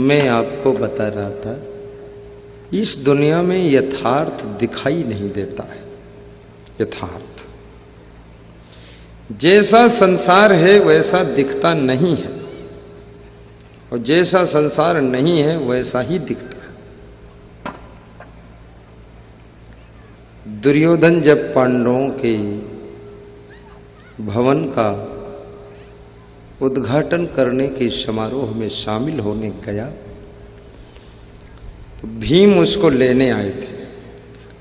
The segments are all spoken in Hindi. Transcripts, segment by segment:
मैं आपको बता रहा था, इस दुनिया में यथार्थ दिखाई नहीं देता है। यथार्थ जैसा संसार है वैसा दिखता नहीं है, और जैसा संसार नहीं है वैसा ही दिखता है। दुर्योधन जब पांडवों के भवन का उद्घाटन करने के समारोह में शामिल होने गया तो भीम उसको लेने आए थे।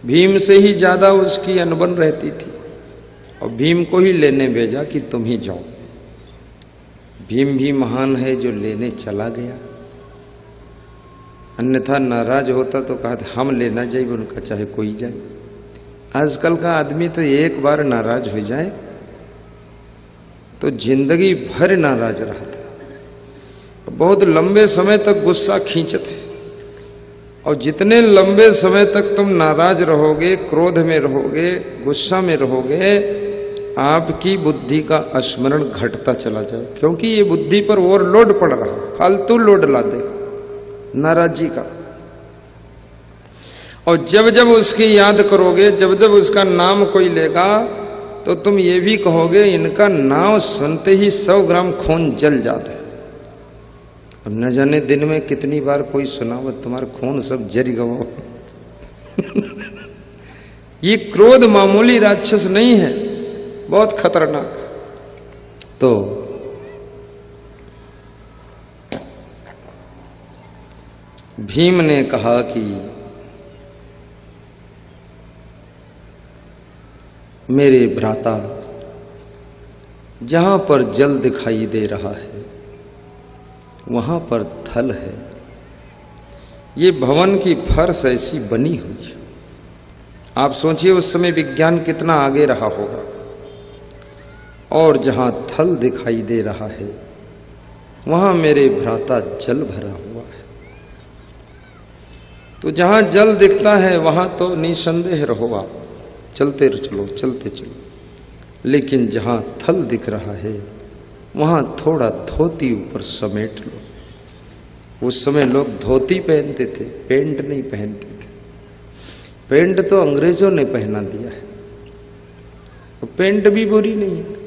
भीम से ही ज्यादा उसकी अनबन रहती थी और भीम को ही लेने भेजा कि तुम ही जाओ। भीम भी महान है जो लेने चला गया, अन्यथा नाराज होता तो कहा हम लेना जाए, उनका चाहे कोई जाए। आजकल का आदमी तो एक बार नाराज हो जाए तो जिंदगी भर नाराज रहता, बहुत लंबे समय तक गुस्सा खींचते, और जितने लंबे समय तक तुम नाराज रहोगे, क्रोध में रहोगे, गुस्सा में रहोगे, आपकी बुद्धि का स्मरण घटता चला जाए, क्योंकि ये बुद्धि पर और लोड पड़ रहा है, फालतू लोड ला दे नाराजी का। और जब जब उसकी याद करोगे, जब जब उसका नाम कोई लेगा, तो तुम ये भी कहोगे इनका नाम सुनते ही 100 ग्राम खून जल जाता है। और न जाने दिन में कितनी बार कोई सुना वो तुम्हारा खून सब जल गवा। ये क्रोध मामूली राक्षस नहीं है, बहुत खतरनाक। तो भीम ने कहा कि मेरे भ्राता, जहां पर जल दिखाई दे रहा है वहां पर थल है। ये भवन की फर्श ऐसी बनी हुई है, आप सोचिए उस समय विज्ञान कितना आगे रहा होगा। और जहां थल दिखाई दे रहा है वहां मेरे भ्राता जल भरा हुआ है। तो जहां जल दिखता है वहां तो निसंदेह रहो आप, चलते चलो चलते चलो। लेकिन जहां थल दिख रहा है वहां थोड़ा धोती ऊपर समेट लो। उस समय लोग धोती पहनते थे, पेंट नहीं पहनते थे। पेंट तो अंग्रेजों ने पहना दिया है, तो पेंट भी बुरी नहीं है।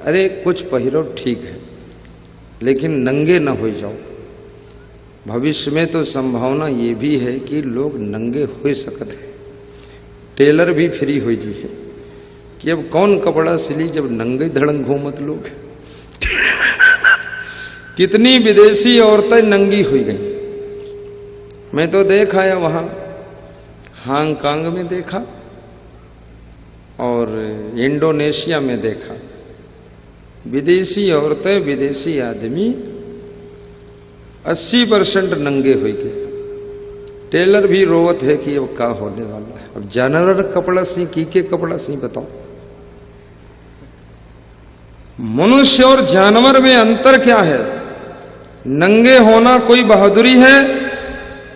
अरे कुछ पहिरो ठीक है, लेकिन नंगे ना हो जाओ। भविष्य में तो संभावना ये भी है कि लोग नंगे हो सकते हैं। टेलर भी फ्री हो जी है कि अब कौन कपड़ा सिली जब नंगे धड़ंग घूमत लोग। कितनी विदेशी औरतें नंगी हुई गई। मैं तो देख आया वहां हांगकांग में देखा और इंडोनेशिया में देखा। विदेशी औरतें, विदेशी आदमी 80% नंगे हुई गए। टेलर भी रोवत है कि अब क्या होने वाला है। अब जानवर कपड़ा सी की के कपड़ा सी बताओ। मनुष्य और जानवर में अंतर क्या है? नंगे होना कोई बहादुरी है?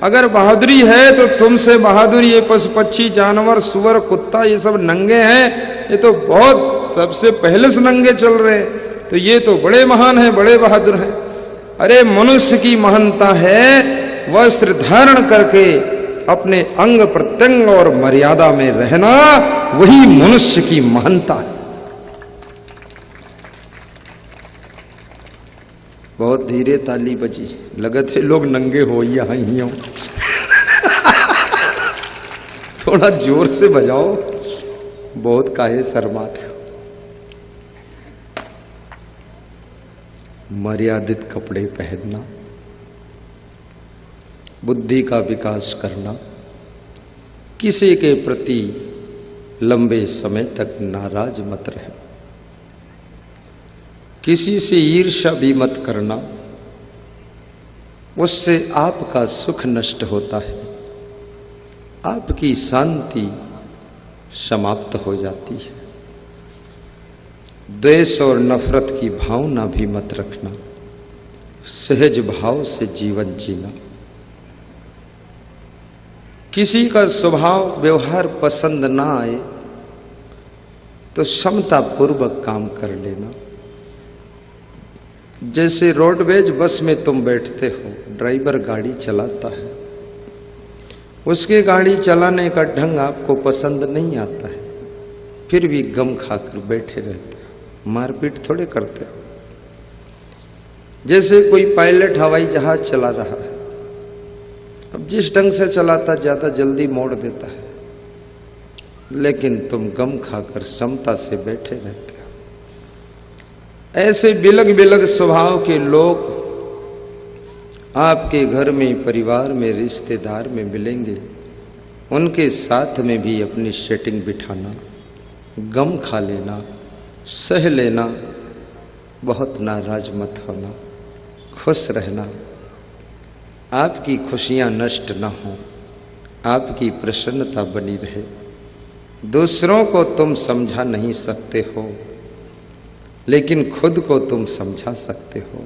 अगर बहादुरी है तो तुमसे बहादुरी ये पशु पक्षी जानवर सुअर कुत्ता ये सब नंगे हैं, ये तो बहुत सबसे पहले से नंगे चल रहे हैं, तो ये तो बड़े महान हैं, बड़े बहादुर हैं। अरे मनुष्य की महानता है वस्त्र धारण करके अपने अंग प्रत्यंग और मर्यादा में रहना, वही मनुष्य की महानता है। बहुत धीरे ताली बजी, लगत है लोग नंगे हो यहाँ ही हो। थोड़ा जोर से बजाओ, बहुत काहे शर्माते हो। मर्यादित कपड़े पहनना, बुद्धि का विकास करना, किसी के प्रति लंबे समय तक नाराज मत रहे, किसी से ईर्ष्या भी मत करना, उससे आपका सुख नष्ट होता है, आपकी शांति समाप्त हो जाती है। द्वेष और नफरत की भावना भी मत रखना, सहज भाव से जीवन जीना। किसी का स्वभाव व्यवहार पसंद ना आए तो समता पूर्वक काम कर लेना। जैसे रोडवेज बस में तुम बैठते हो, ड्राइवर गाड़ी चलाता है, उसके गाड़ी चलाने का ढंग आपको पसंद नहीं आता है, फिर भी गम खाकर बैठे रहते हैं, मारपीट थोड़े करते। जैसे कोई पायलट हवाई जहाज चला रहा है, अब जिस ढंग से चलाता ज्यादा जल्दी मोड़ देता है, लेकिन तुम गम खाकर समता से बैठे रहते हो। ऐसे बिलग बिलग स्वभाव के लोग आपके घर में, परिवार में, रिश्तेदार में मिलेंगे। उनके साथ में भी अपनी सेटिंग बिठाना, गम खा लेना, सह लेना, बहुत नाराज मत होना, खुश रहना। आपकी खुशियां नष्ट न हो, आपकी प्रसन्नता बनी रहे। दूसरों को तुम समझा नहीं सकते हो, लेकिन खुद को तुम समझा सकते हो।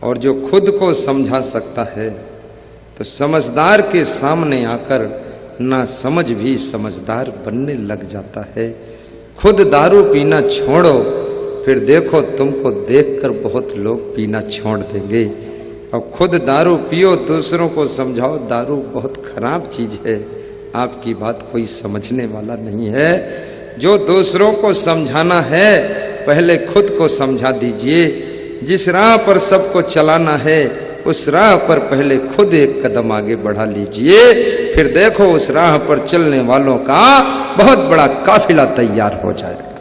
और जो खुद को समझा सकता है तो समझदार के सामने आकर ना समझ भी समझदार बनने लग जाता है। खुद दारू पीना छोड़ो, फिर देखो तुमको देखकर बहुत लोग पीना छोड़ देंगे। और खुद दारू पियो, दूसरों को समझाओ दारू बहुत खराब चीज है, आपकी बात कोई समझने वाला नहीं है। जो दूसरों को समझाना है पहले खुद को समझा दीजिए। जिस राह पर सबको चलाना है उस राह पर पहले खुद एक कदम आगे बढ़ा लीजिए, फिर देखो उस राह पर चलने वालों का बहुत बड़ा काफिला तैयार हो जाएगा।